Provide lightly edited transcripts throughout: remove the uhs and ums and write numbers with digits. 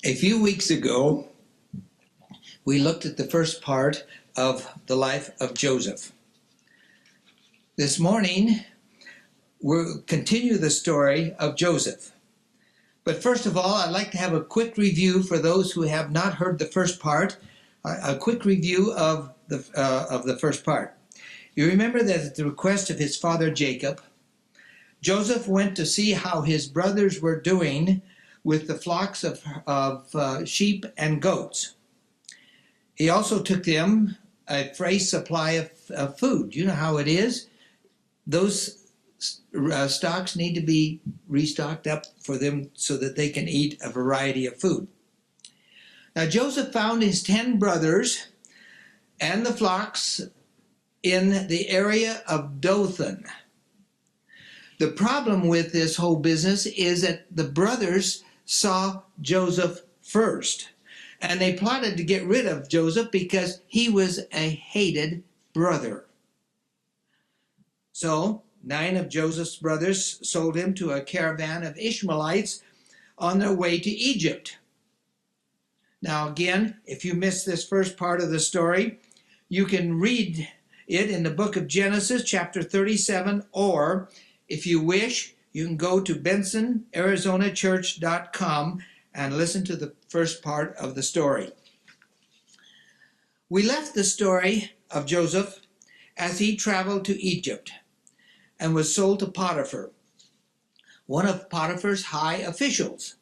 A few weeks ago, we looked at the first part of the life of Joseph. This morning, we'll continue the story of Joseph. But first of all, I'd like to have a quick review for those who have not heard the first part, a quick review of the first part. You remember that at the request of his father Jacob, Joseph went to see how his brothers were doing with the flocks of sheep and goats. He also took them a fresh supply of food. You know how it is. Those stocks need to be restocked up for them so that they can eat a variety of food. Now Joseph found his 10 brothers and the flocks in the area of Dothan. The problem with this whole business is that the brothers saw Joseph first, and they plotted to get rid of Joseph because he was a hated brother. So 9 of Joseph's brothers sold him to a caravan of Ishmaelites on their way to Egypt. Now again, if you missed this first part of the story, you can read it in the book of Genesis chapter 37, or if you wish, you can go to BensonArizonaChurch.com and listen to the first part of the story. We left the story of Joseph as he traveled to Egypt and was sold to Potiphar, one of Potiphar's high officials.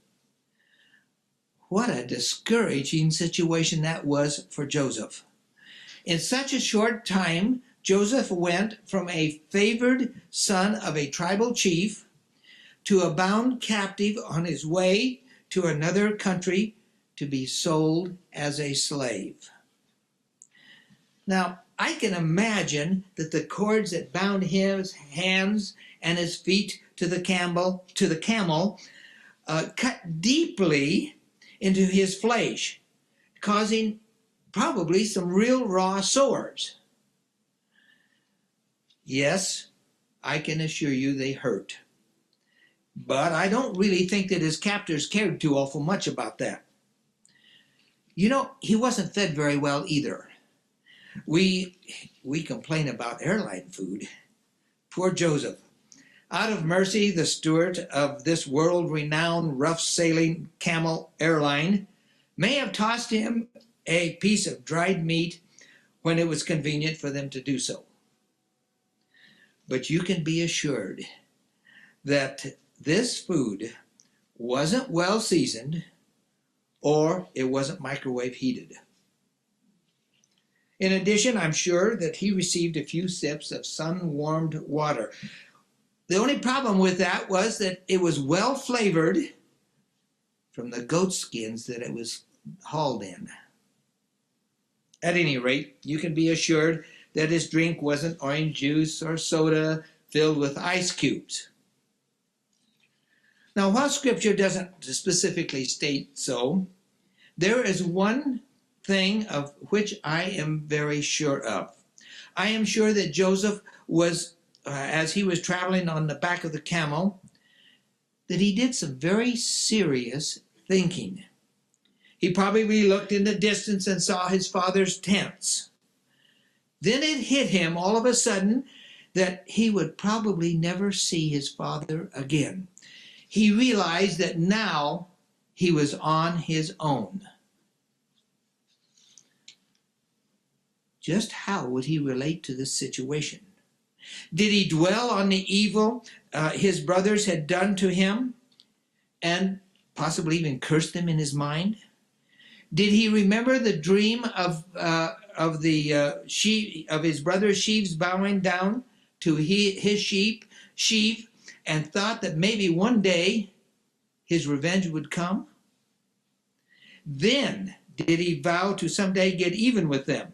What a discouraging situation that was for Joseph. In such a short time, Joseph went from a favored son of a tribal chief to a bound captive on his way to another country to be sold as a slave. Now, I can imagine that the cords that bound his hands and his feet to the camel cut deeply into his flesh, causing probably some real raw sores. Yes, I can assure you they hurt. But I don't really think that his captors cared too awful much about that. You know, he wasn't fed very well either. We complain about airline food. Poor Joseph. Out of mercy, the steward of this world-renowned rough-sailing camel airline may have tossed him a piece of dried meat when it was convenient for them to do so. But you can be assured that this food wasn't well seasoned or it wasn't microwave heated. In addition, I'm sure that he received a few sips of sun-warmed water. The only problem with that was that it was well flavored from the goat skins that it was hauled in. At any rate, you can be assured that his drink wasn't orange juice or soda filled with ice cubes. Now, while Scripture doesn't specifically state so, there is one thing of which I am very sure of. I am sure that Joseph was, as he was traveling on the back of the camel, that he did some very serious thinking. He probably looked in the distance and saw his father's tents. Then it hit him all of a sudden that he would probably never see his father again. He realized that now he was on his own. Just how would he relate to this situation? Did he dwell on the evil his brothers had done to him and possibly even curse them in his mind? Did he remember the dream of his brother's sheaves bowing down to his sheaf and thought that maybe one day his revenge would come? Then did he vow to someday get even with them?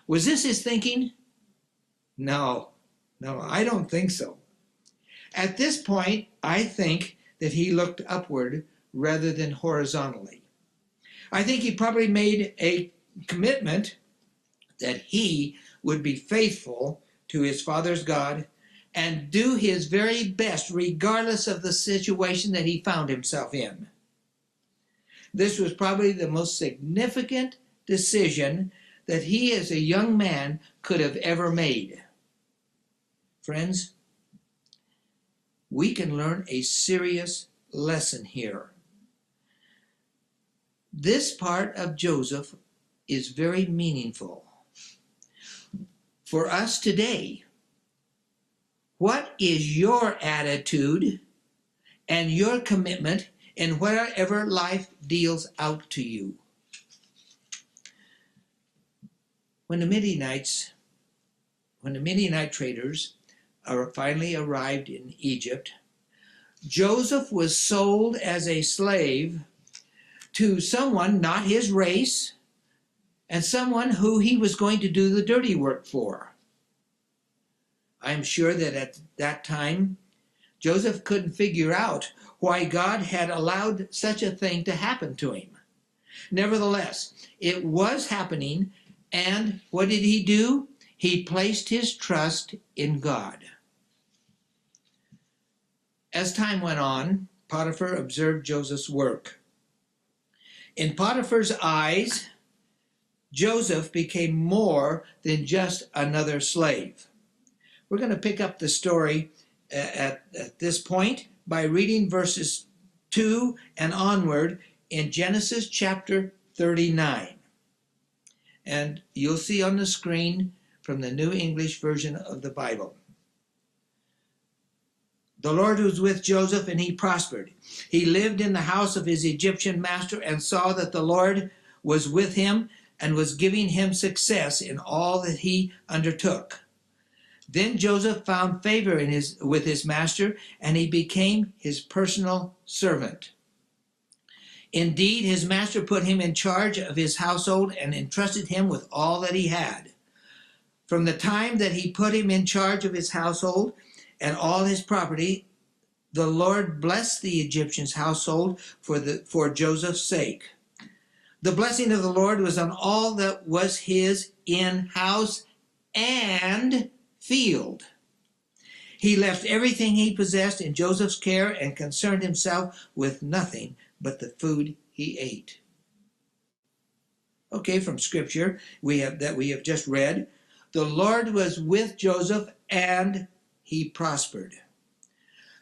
Was this his thinking? No, I don't think so. At this point, I think that he looked upward rather than horizontally. I think he probably made a commitment that he would be faithful to his father's God and do his very best regardless of the situation that he found himself in. This was probably the most significant decision that he as a young man could have ever made. Friends, we can learn a serious lesson here. This part of Joseph is very meaningful. For us today, what is your attitude and your commitment in whatever life deals out to you? When the Midianite traders finally arrived in Egypt, Joseph was sold as a slave to someone not his race and someone who he was going to do the dirty work for. I'm sure that at that time, Joseph couldn't figure out why God had allowed such a thing to happen to him. Nevertheless, it was happening, and what did he do? He placed his trust in God. As time went on, Potiphar observed Joseph's work. In Potiphar's eyes, Joseph became more than just another slave. We're going to pick up the story at this point by reading verses 2 and onward in Genesis chapter 39. And you'll see on the screen from the New English Version of the Bible. The Lord was with Joseph, and he prospered. He lived in the house of his Egyptian master and saw that the Lord was with him and was giving him success in all that he undertook. Then Joseph found favor with his master, and he became his personal servant. Indeed, his master put him in charge of his household and entrusted him with all that he had. From the time that he put him in charge of his household and all his property, the Lord blessed the Egyptian's household for Joseph's sake. The blessing of the Lord was on all that was his in house and field. He left everything he possessed in Joseph's care and concerned himself with nothing but the food he ate. Okay, from Scripture we have just read, the Lord was with Joseph and he prospered.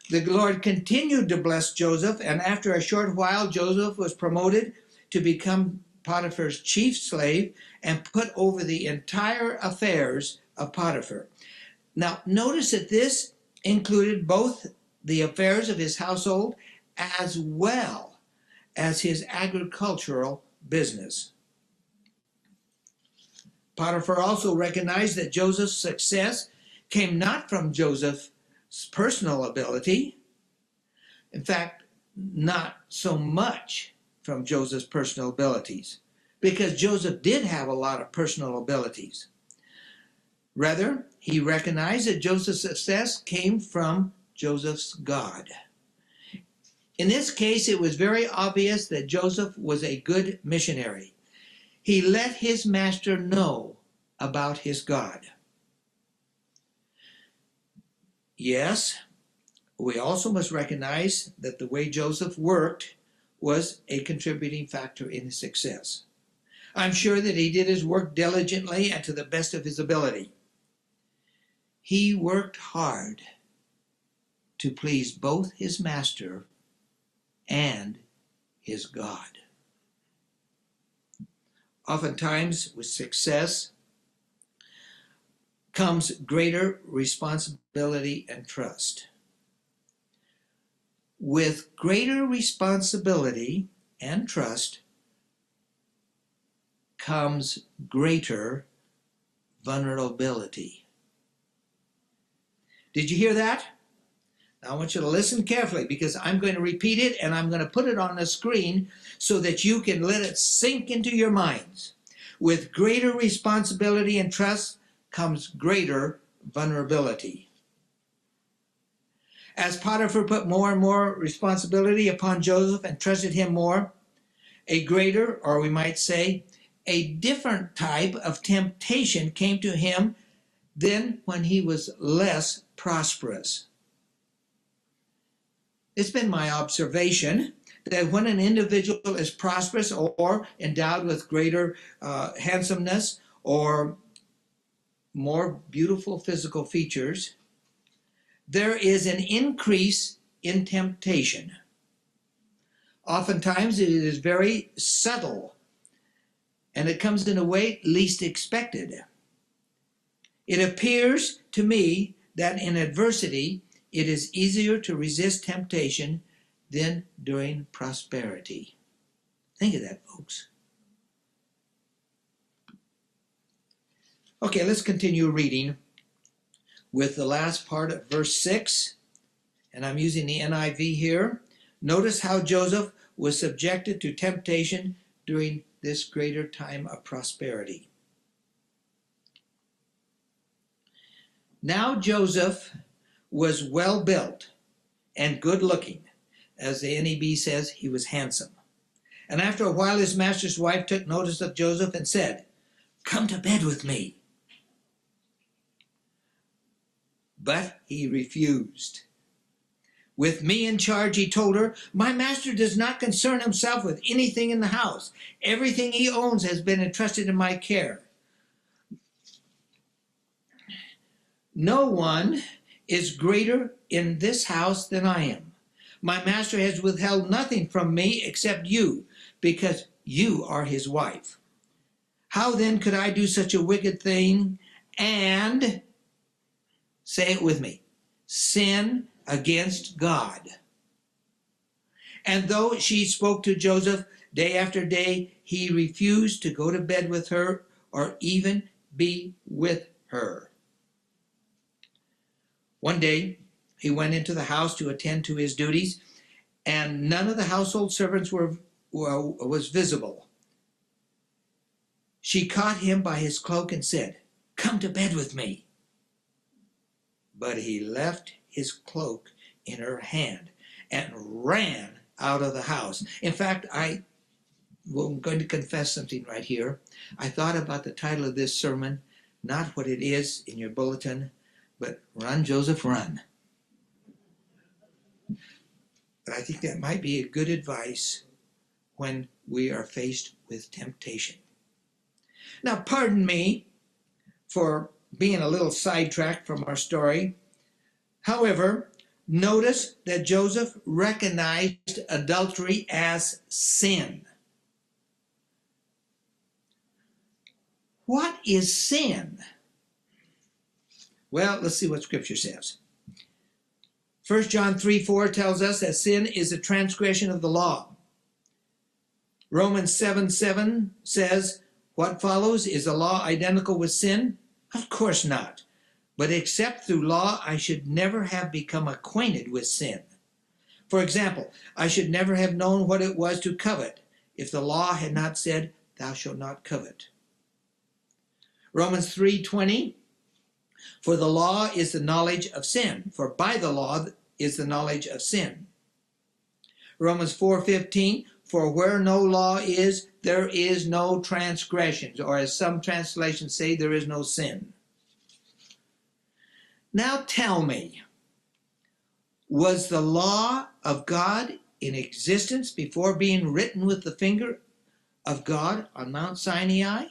The Lord continued to bless Joseph, and after a short while Joseph was promoted to become Potiphar's chief slave and put over the entire affairs of Potiphar. Now, notice that this included both the affairs of his household as well as his agricultural business. Potiphar also recognized that Joseph's success came not from Joseph's personal ability. In fact, not so much from Joseph's personal abilities, because Joseph did have a lot of personal abilities. Rather, he recognized that Joseph's success came from Joseph's God. In this case, it was very obvious that Joseph was a good missionary. He let his master know about his God. Yes, we also must recognize that the way Joseph worked was a contributing factor in his success. I'm sure that he did his work diligently and to the best of his ability. He worked hard to please both his master and his God. Oftentimes, with success comes greater responsibility and trust. With greater responsibility and trust comes greater vulnerability. Did you hear that? Now I want you to listen carefully, because I'm going to repeat it and I'm going to put it on the screen so that you can let it sink into your minds. With greater responsibility and trust comes greater vulnerability. As Potiphar put more and more responsibility upon Joseph and trusted him more, a greater, or we might say, a different type of temptation came to him than when he was less prosperous. It's been my observation that when an individual is prosperous or endowed with greater handsomeness or more beautiful physical features, there is an increase in temptation. Oftentimes it is very subtle, and it comes in a way least expected. It appears to me that in adversity, it is easier to resist temptation than during prosperity. Think of that, folks. Okay, let's continue reading with the last part of verse 6, and I'm using the NIV here. Notice how Joseph was subjected to temptation during this greater time of prosperity. Now Joseph was well built and good looking. As the NEB says, he was handsome. And after a while his master's wife took notice of Joseph and said, "Come to bed with me." But he refused. "With me in charge," he told her, "my master does not concern himself with anything in the house. Everything he owns has been entrusted in my care. No one is greater in this house than I am. My master has withheld nothing from me except you, because you are his wife. How then could I do such a wicked thing and," say it with me, "sin against God?" And though she spoke to Joseph day after day, he refused to go to bed with her or even be with her. One day, he went into the house to attend to his duties, and none of the household servants was visible. She caught him by his cloak and said, "Come to bed with me." But he left his cloak in her hand and ran out of the house. In fact, I'm going to confess something right here. I thought about the title of this sermon, not what it is in your bulletin, but "Run, Joseph, Run." But I think that might be a good advice when we are faced with temptation. Now, pardon me for being a little sidetracked from our story. However, notice that Joseph recognized adultery as sin. What is sin? Well, let's see what Scripture says. 1 John 3:4 tells us that sin is a transgression of the law. Romans 7:7 says, "What follows? Is the law identical with sin? Of course not. But except through law, I should never have become acquainted with sin. For example, I should never have known what it was to covet if the law had not said, 'Thou shalt not covet.'" Romans 3:20, "For the law is the knowledge of sin, for by the law is the knowledge of sin." Romans 4:15, "For where no law is, there is no transgressions," or as some translations say, there is no sin. Now tell me, was the law of God in existence before being written with the finger of God on Mount Sinai?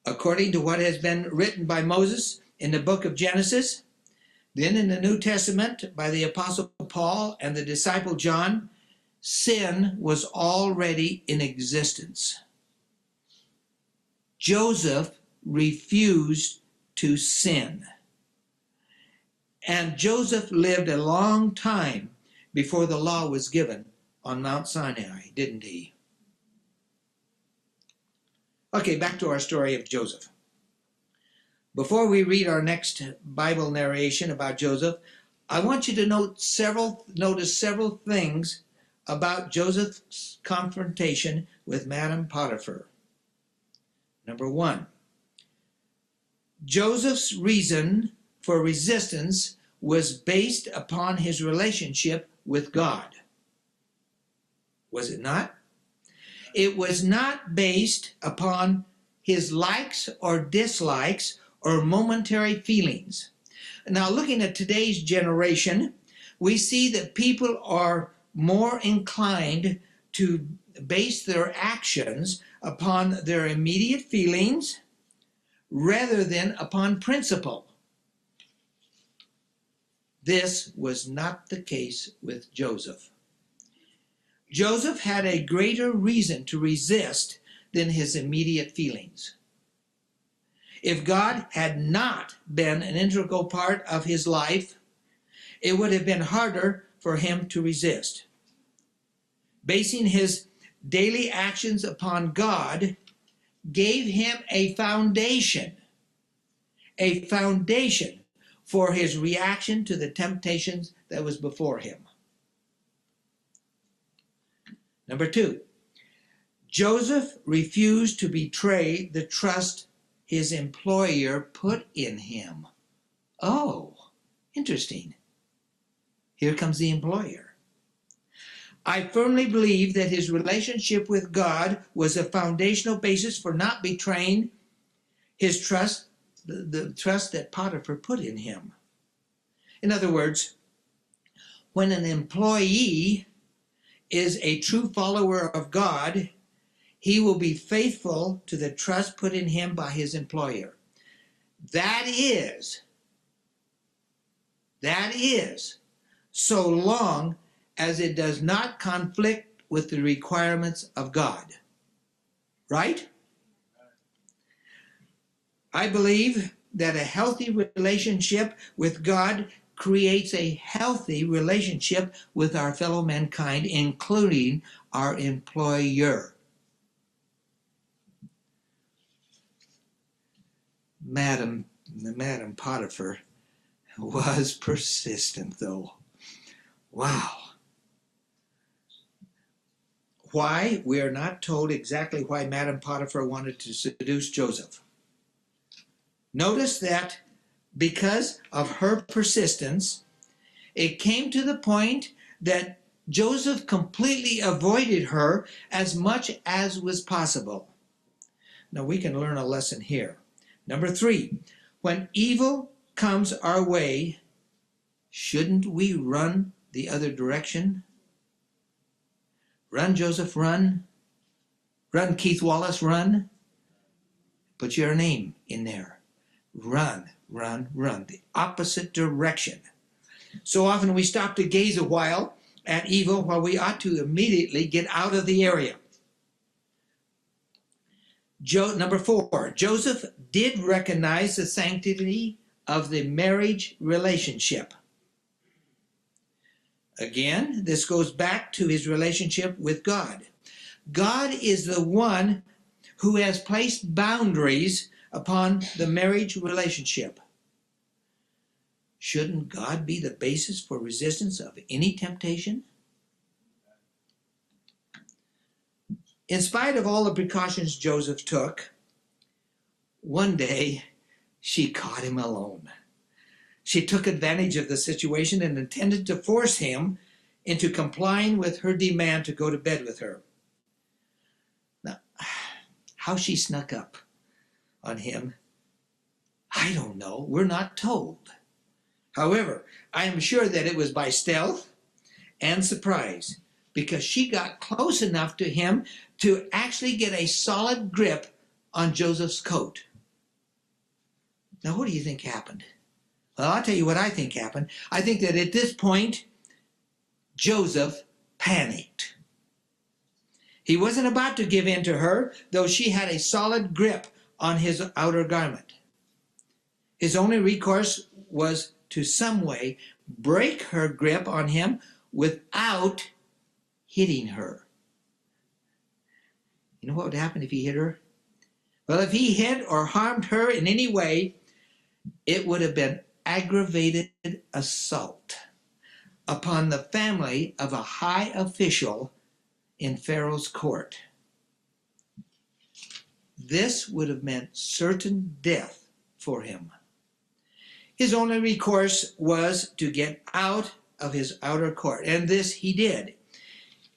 According to what has been written by Moses in the book of Genesis, then in the New Testament by the Apostle Paul and the disciple John, sin was already in existence. Joseph refused to sin. And Joseph lived a long time before the law was given on Mount Sinai, didn't he? Okay, back to our story of Joseph. Before we read our next Bible narration about Joseph, I want you to notice several things about Joseph's confrontation with Madame Potiphar. Number one, Joseph's reason for resistance was based upon his relationship with God. Was it not? It was not based upon his likes or dislikes or momentary feelings. Now, looking at today's generation, we see that people are more inclined to base their actions upon their immediate feelings rather than upon principle. This was not the case with Joseph. Joseph had a greater reason to resist than his immediate feelings. If God had not been an integral part of his life, it would have been harder for him to resist. Basing his daily actions upon God gave him a foundation for his reaction to the temptations that was before him. Number 2, Joseph refused to betray the trust his employer put in him. Oh, interesting. Here comes the employer. I firmly believe that his relationship with God was a foundational basis for not betraying his trust, the trust that Potiphar put in him. In other words, when an employee is a true follower of God, he will be faithful to the trust put in him by his employer. That is, so long as it does not conflict with the requirements of God. Right? I believe that a healthy relationship with God creates a healthy relationship with our fellow mankind, including our employer. Madam Potiphar was persistent, though. Wow. Why? We are not told exactly why Madam Potiphar wanted to seduce Joseph. Notice that because of her persistence, it came to the point that Joseph completely avoided her as much as was possible. Now we can learn a lesson here. Number 3, when evil comes our way, shouldn't we run the other direction? Run, Joseph, run. Run, Keith Wallace, run. Put your name in there. Run, run, run. The opposite direction. So often we stop to gaze a while at evil while we ought to immediately get out of the area. Number 4, Joseph did recognize the sanctity of the marriage relationship. Again, this goes back to his relationship with God. God is the one who has placed boundaries upon the marriage relationship. Shouldn't God be the basis for resistance of any temptation? In spite of all the precautions Joseph took, one day she caught him alone. She took advantage of the situation and intended to force him into complying with her demand to go to bed with her. Now, how she snuck up on him, I don't know. We're not told. However, I am sure that it was by stealth and surprise, because she got close enough to him to actually get a solid grip on Joseph's coat. Now, what do you think happened? Well, I'll tell you what I think happened. I think that at this point, Joseph panicked. He wasn't about to give in to her, though she had a solid grip on his outer garment. His only recourse was to some way break her grip on him without hitting her. You know what would happen if he hit her? Well, if he hit or harmed her in any way, it would have been aggravated assault upon the family of a high official in Pharaoh's court. This would have meant certain death for him. His only recourse was to get out of his outer court, and this he did.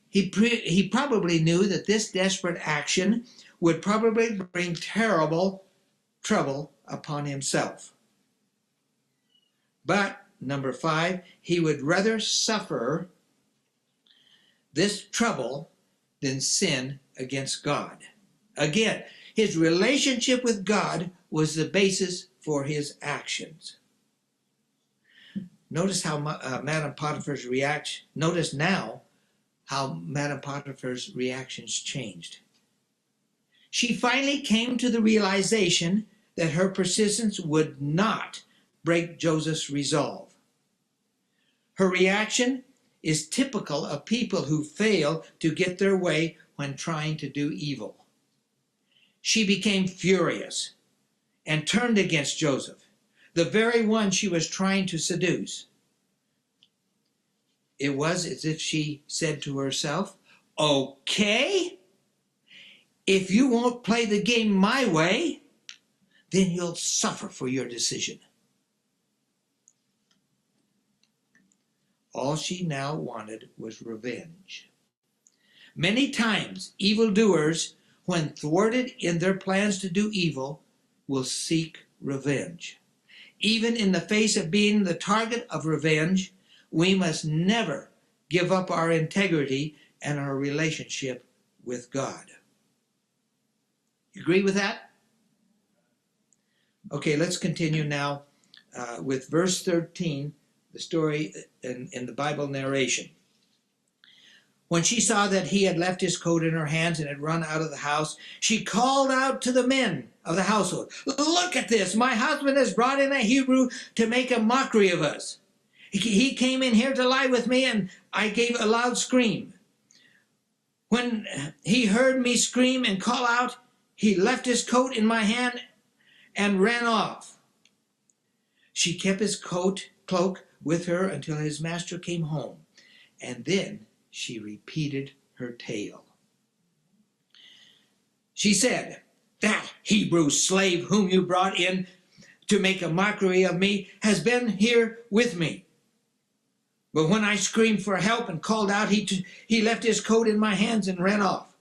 He probably knew that this desperate action would probably bring terrible trouble upon himself. But, number 5, he would rather suffer this trouble than sin against God. Again, his relationship with God was the basis for his actions. Notice how Madame Potiphar's reaction. Notice now how Madame Potiphar's reactions changed. She finally came to the realization that her persistence would not break Joseph's resolve. Her reaction is typical of people who fail to get their way when trying to do evil. She became furious and turned against Joseph, the very one she was trying to seduce. It was as if she said to herself, "Okay, if you won't play the game my way, then you'll suffer for your decision." All she now wanted was revenge. Many times, evildoers, when thwarted in their plans to do evil, will seek revenge. Even in the face of being the target of revenge, we must never give up our integrity and our relationship with God. You agree with that? Okay, let's continue now with verse 13, the story in the Bible narration. When she saw that he had left his coat in her hands and had run out of the house, she called out to the men of the household, "Look at this! My husband has brought in a Hebrew to make a mockery of us. He came in here to lie with me, and I gave a loud scream. When he heard me scream and call out, he left his coat in my hand and ran off." She kept his cloak with her until his master came home, and then she repeated her tale. She said, "That Hebrew slave whom you brought in to make a mockery of me has been here with me. But when I screamed for help and called out, he left his coat in my hands and ran off."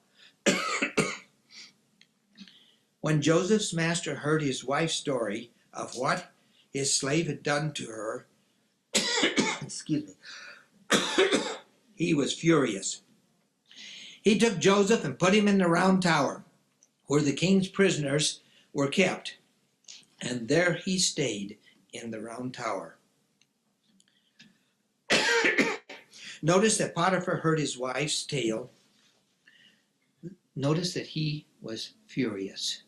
When Joseph's master heard his wife's story of what his slave had done to her, excuse me, he was furious. He took Joseph and put him in the round tower where the king's prisoners were kept, and there he stayed in the round tower. Notice that Potiphar heard his wife's tale. Notice that he was furious.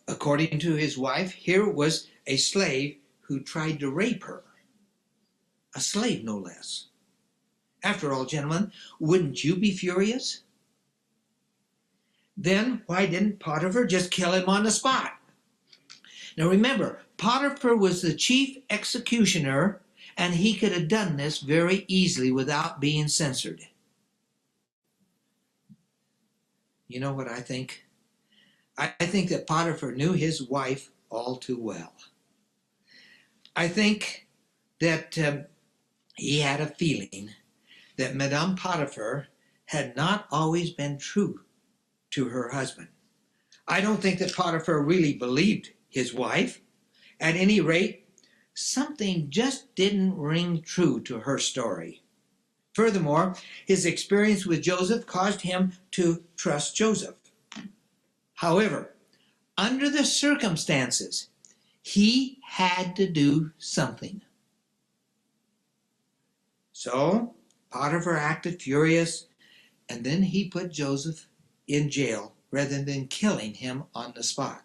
According to his wife, here was a slave who tried to rape her. A slave, no less. After all, gentlemen, wouldn't you be furious? Then why didn't Potiphar just kill him on the spot? Now remember, Potiphar was the chief executioner, and he could have done this very easily without being censored. You know what I think? I think that Potiphar knew his wife all too well. I think that he had a feeling that Madame Potiphar had not always been true to her husband. I don't think that Potiphar really believed his wife. At any rate, something just didn't ring true to her story. Furthermore, his experience with Joseph caused him to trust Joseph. However, under the circumstances, he had to do something. So Potiphar acted furious, and then he put Joseph in jail rather than killing him on the spot.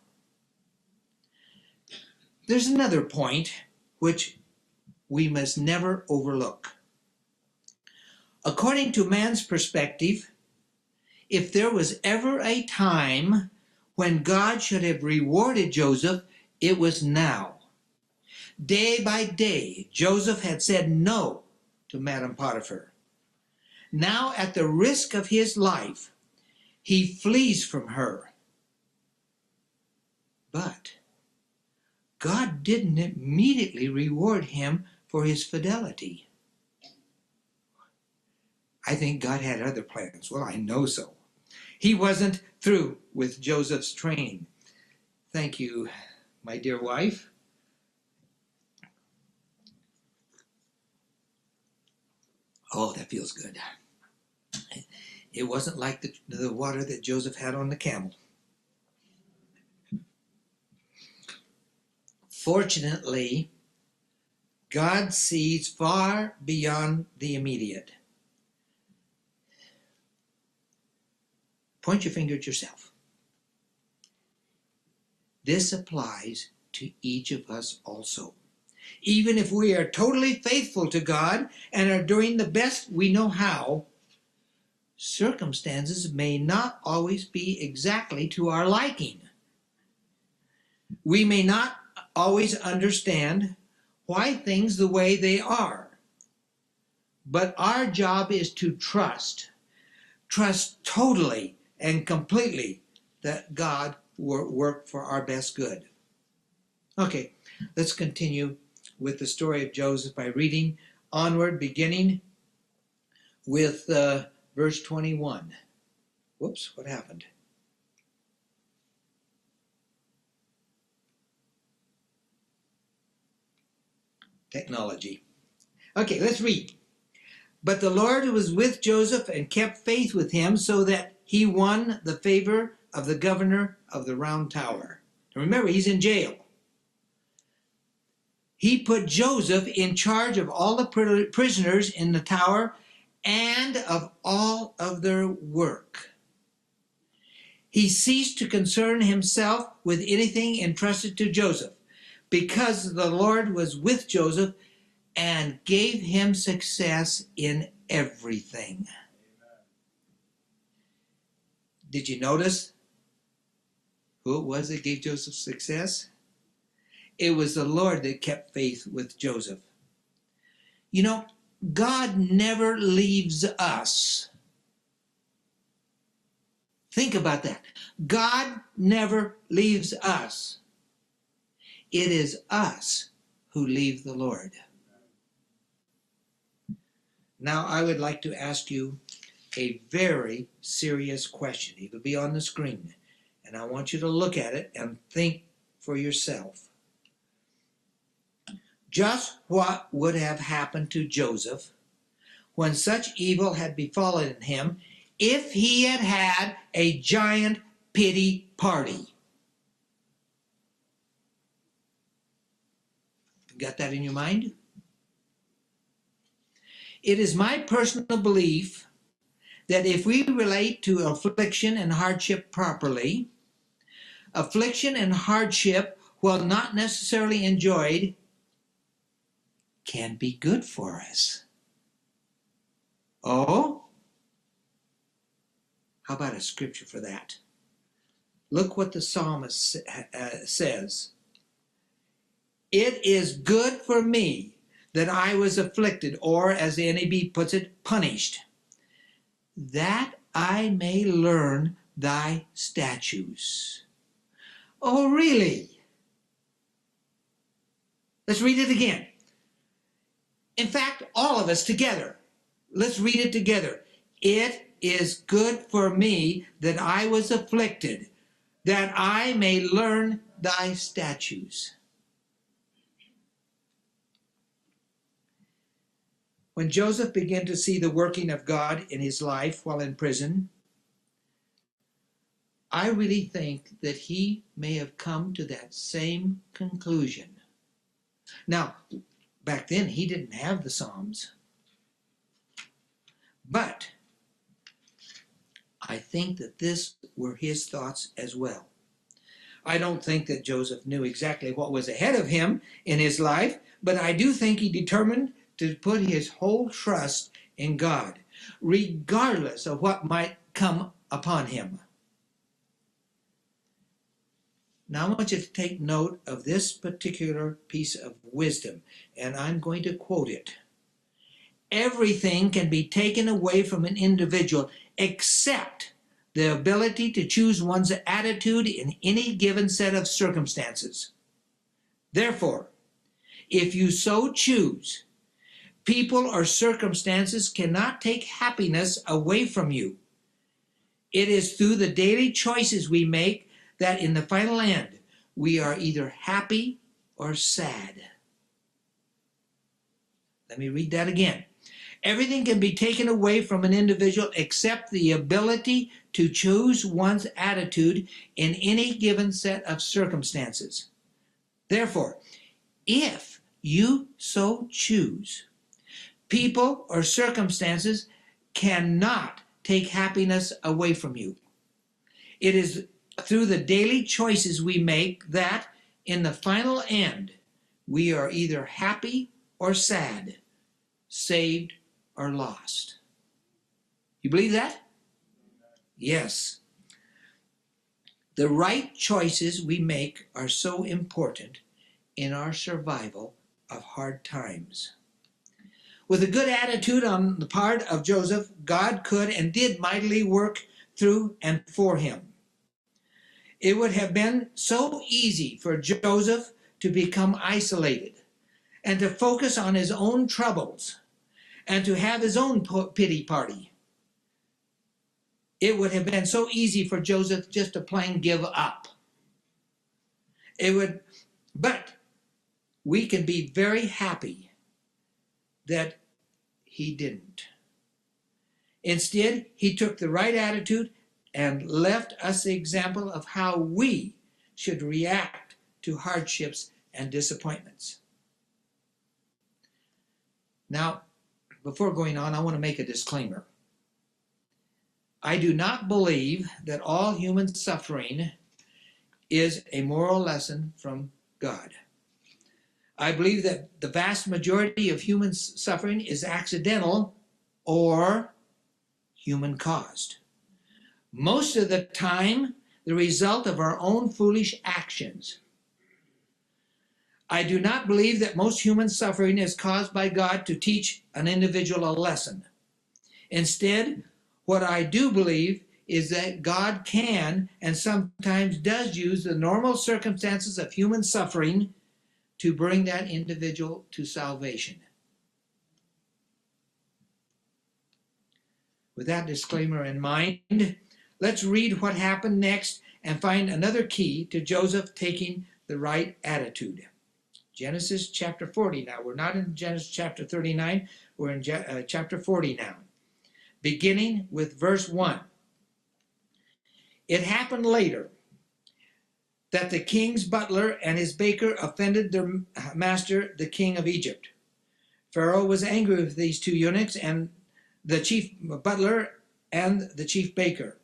There's another point which we must never overlook. According to man's perspective, if there was ever a time when God should have rewarded Joseph, it was now. Day by day, Joseph had said no to Madame Potiphar. Now, at the risk of his life, he flees from her. But God didn't immediately reward him for his fidelity. I think God had other plans. Well, I know so. He wasn't through with Joseph's training. Thank you, my dear wife. Oh, that feels good. It wasn't like the water that Joseph had on the camel. Fortunately, God sees far beyond the immediate. Point your finger at yourself. This applies to each of us also. Even if we are totally faithful to God and are doing the best we know how, circumstances may not always be exactly to our liking. We may not always understand why things the way they are. But our job is to trust totally and completely that God will work for our best good. Okay, let's continue with the story of Joseph by reading onward, beginning with verse 21. Whoops, what happened? Technology. Okay, let's read. But the Lord was with Joseph and kept faith with him so that he won the favor of the governor of the Round Tower. Remember, he's in jail. He put Joseph in charge of all the prisoners in the tower and of all of their work. He ceased to concern himself with anything entrusted to Joseph, because the Lord was with Joseph and gave him success in everything. Did you notice who it was that gave Joseph success? It was the Lord that kept faith with Joseph. You know, God never leaves us. Think about that. God never leaves us. It is us who leave the Lord. Now, I would like to ask you a very serious question. It'll be on the screen, and I want you to look at it and think for yourself. Just what would have happened to Joseph when such evil had befallen him if he had had a giant pity party? Got that in your mind? It is my personal belief that if we relate to affliction and hardship properly, affliction and hardship, while not necessarily enjoyed, can be good for us. Oh? How about a scripture for that? Look what the psalmist says. It is good for me that I was afflicted, or as the NAB puts it, punished, that I may learn thy statutes. Oh, really? Let's read it again. In fact, all of us together. Let's read it together. It is good for me that I was afflicted, that I may learn thy statutes. When Joseph began to see the working of God in his life while in prison, I really think that he may have come to that same conclusion. Now, back then he didn't have the Psalms, but I think that this were his thoughts as well. I don't think that Joseph knew exactly what was ahead of him in his life, but I do think he determined to put his whole trust in God, regardless of what might come upon him. Now I want you to take note of this particular piece of wisdom, and I'm going to quote it. Everything can be taken away from an individual except the ability to choose one's attitude in any given set of circumstances. Therefore, if you so choose, people or circumstances cannot take happiness away from you. It is through the daily choices we make that in the final end, we are either happy or sad. Let me read that again. Everything can be taken away from an individual except the ability to choose one's attitude in any given set of circumstances. Therefore, if you so choose, people or circumstances cannot take happiness away from you. It is through the daily choices we make that, in the final end, we are either happy or sad, saved or lost. You believe that? Yes. The right choices we make are so important in our survival of hard times. With a good attitude on the part of Joseph, God could and did mightily work through and for him. It would have been so easy for Joseph to become isolated and to focus on his own troubles and to have his own pity party. It would have been so easy for Joseph just to plain give up. But we can be very happy that he didn't. Instead, he took the right attitude and left us the example of how we should react to hardships and disappointments. Now, before going on, I want to make a disclaimer. I do not believe that all human suffering is a moral lesson from God. I believe that the vast majority of human suffering is accidental or human caused. Most of the time, the result of our own foolish actions. I do not believe that most human suffering is caused by God to teach an individual a lesson. Instead, what I do believe is that God can and sometimes does use the normal circumstances of human suffering to bring that individual to salvation. With that disclaimer in mind, let's read what happened next and find another key to Joseph taking the right attitude. Genesis chapter 40 now. We're not in Genesis chapter 39. We're in chapter 40 now. Beginning with verse 1. It happened later that the king's butler and his baker offended their master, the king of Egypt. Pharaoh was angry with these two eunuchs, and the chief butler and the chief baker,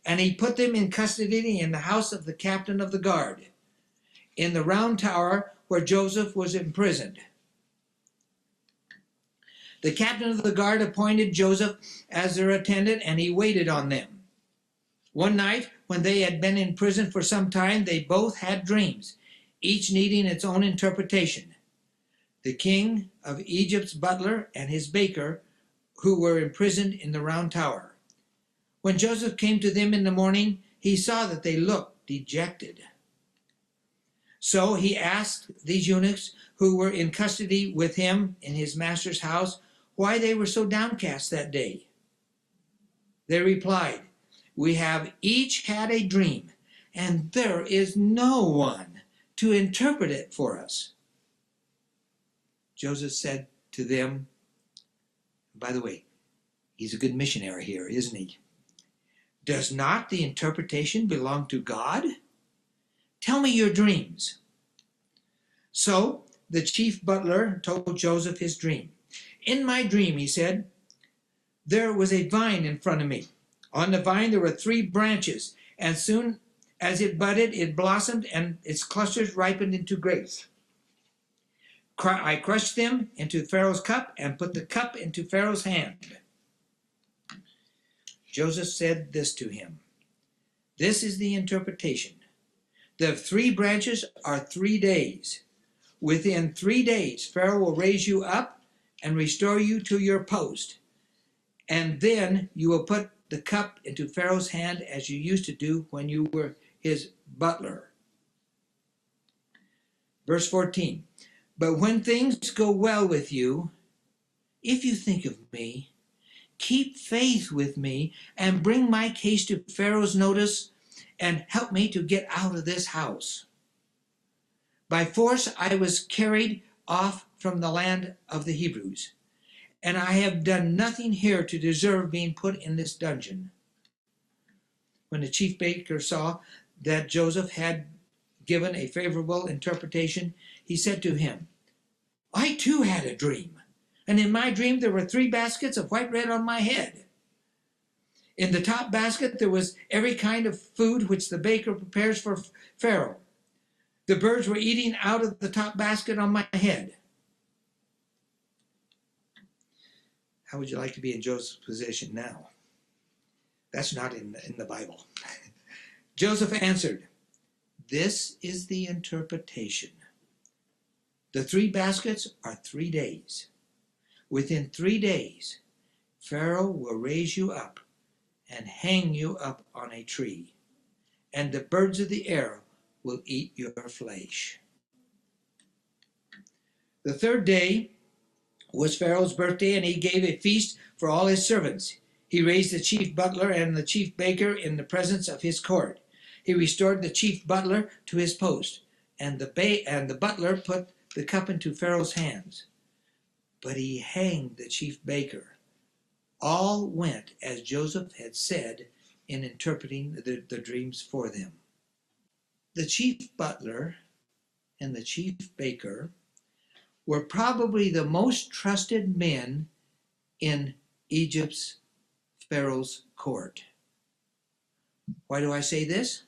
and he put them in custody in the house of the captain of the guard, in the round tower where Joseph was imprisoned. The captain of the guard appointed Joseph as their attendant, and he waited on them. One night, when they had been in prison for some time, they both had dreams, each needing its own interpretation. The king of Egypt's butler and his baker, who were imprisoned in the round tower. When Joseph came to them in the morning, he saw that they looked dejected. So he asked these eunuchs who were in custody with him in his master's house why they were so downcast that day. They replied, "We have each had a dream, and there is no one to interpret it for us." Joseph said to them, by the way, he's a good missionary here, isn't he? "Does not the interpretation belong to God? Tell me your dreams." So the chief butler told Joseph his dream. "In my dream," he said, "there was a vine in front of me. On the vine there were 3 branches, and soon as it budded, it blossomed, and its clusters ripened into grapes. I crushed them into Pharaoh's cup and put the cup into Pharaoh's hand." Joseph said this to him, "This is the interpretation. The 3 branches are 3 days. Within 3 days, Pharaoh will raise you up and restore you to your post. And then you will put the cup into Pharaoh's hand as you used to do when you were his butler." Verse 14. "But when things go well with you, if you think of me, keep faith with me and bring my case to Pharaoh's notice and help me to get out of this house. By force I was carried off from the land of the Hebrews, and I have done nothing here to deserve being put in this dungeon." When the chief baker saw that Joseph had given a favorable interpretation, he said to him, "I too had a dream, and in my dream there were 3 baskets of white bread on my head. In the top basket there was every kind of food which the baker prepares for Pharaoh. The birds were eating out of the top basket on my head." How would you like to be in Joseph's position now? That's not in the Bible. Joseph answered, "This is the interpretation. The 3 baskets are 3 days. Within 3 days, Pharaoh will raise you up and hang you up on a tree, and the birds of the air will eat your flesh." The 3rd day was Pharaoh's birthday, and he gave a feast for all his servants. He raised the chief butler and the chief baker in the presence of his court. He restored the chief butler to his post, and the butler put the cup into Pharaoh's hands. But he hanged the chief baker. All went as Joseph had said in interpreting the dreams for them. The chief butler and the chief baker were probably the most trusted men in Egypt's Pharaoh's court. Why do I say this?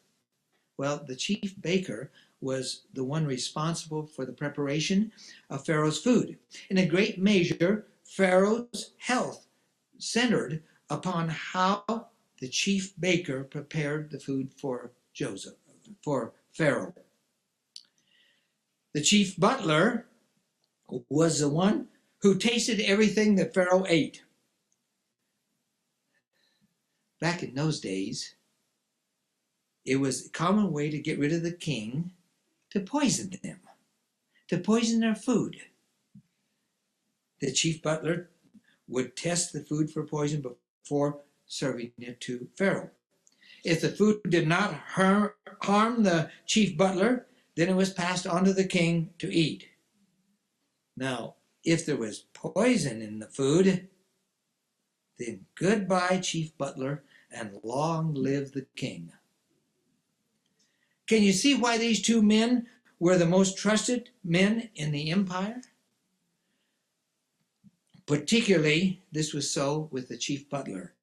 Well, the chief baker was the one responsible for the preparation of Pharaoh's food. In a great measure, Pharaoh's health centered upon how the chief baker prepared the food for Pharaoh. The chief butler was the one who tasted everything that Pharaoh ate. Back in those days, it was a common way to get rid of the king to poison them, to poison their food. The chief butler would test the food for poison before serving it to Pharaoh. If the food did not harm the chief butler, then it was passed on to the king to eat. Now, if there was poison in the food, then goodbye, chief butler, and long live the king. Can you see why these 2 men were the most trusted men in the empire? Particularly, this was so with the chief butler.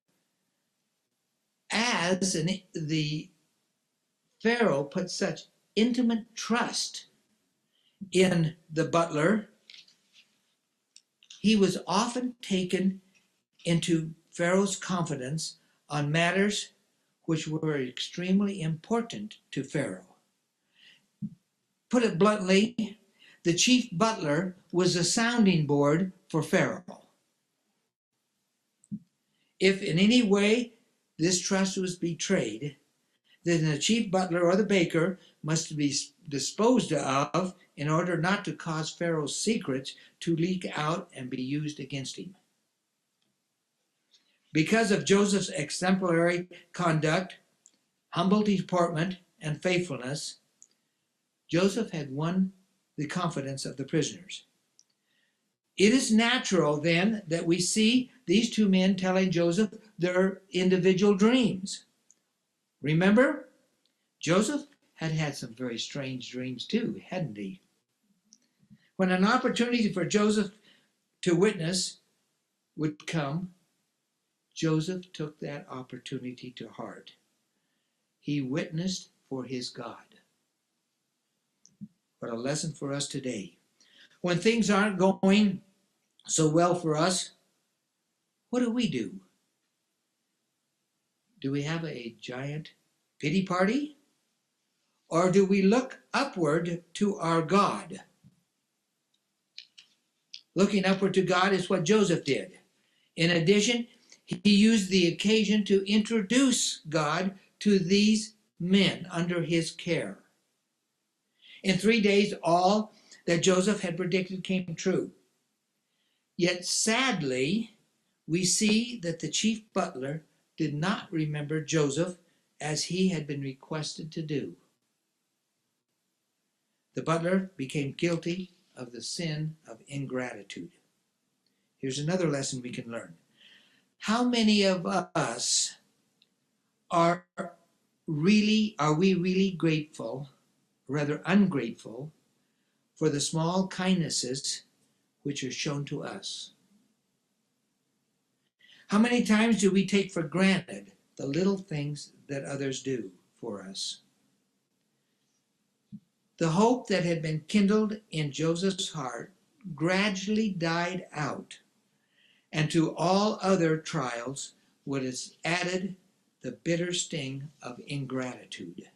As the Pharaoh put such intimate trust in the butler, he was often taken into Pharaoh's confidence on matters which were extremely important to Pharaoh. Put it bluntly, the chief butler was a sounding board for Pharaoh. If in any way this trust was betrayed, then the chief butler or the baker must be disposed of in order not to cause Pharaoh's secrets to leak out and be used against him. Because of Joseph's exemplary conduct, humble deportment, and faithfulness, Joseph had won the confidence of the prisoners. It is natural then that we see these 2 men telling Joseph their individual dreams. Remember, Joseph had had some very strange dreams too, hadn't he? When an opportunity for Joseph to witness would come, Joseph took that opportunity to heart. He witnessed for his God. What a lesson for us today. When things aren't going so well for us, what do? Do we have a giant pity party? Or do we look upward to our God? Looking upward to God is what Joseph did. In addition, he used the occasion to introduce God to these men under his care. In 3 days, all that Joseph had predicted came true. Yet sadly, we see that the chief butler did not remember Joseph as he had been requested to do. The butler became guilty of the sin of ingratitude. Here's another lesson we can learn. How many of us are we really grateful, rather ungrateful, for the small kindnesses which are shown to us? How many times do we take for granted the little things that others do for us? The hope that had been kindled in Joseph's heart gradually died out, and to all other trials was added the bitter sting of ingratitude.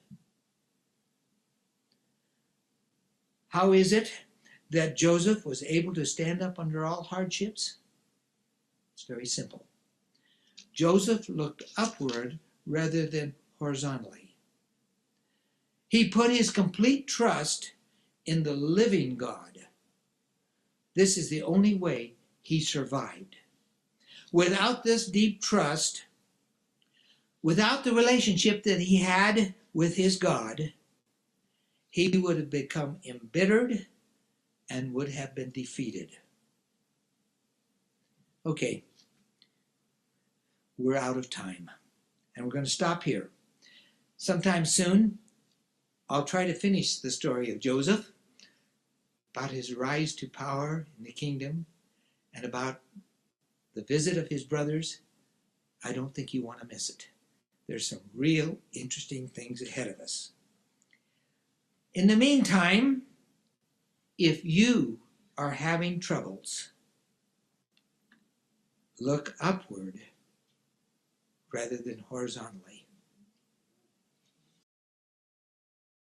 How is it that Joseph was able to stand up under all hardships? It's very simple. Joseph looked upward rather than horizontally. He put his complete trust in the living God. This is the only way he survived. Without this deep trust, without the relationship that he had with his God, he would have become embittered and would have been defeated. Okay, we're out of time, and we're going to stop here. Sometime soon, I'll try to finish the story of Joseph, about his rise to power in the kingdom, and about the visit of his brothers. I don't think you want to miss it. There's some real interesting things ahead of us. In the meantime, if you are having troubles, look upward rather than horizontally.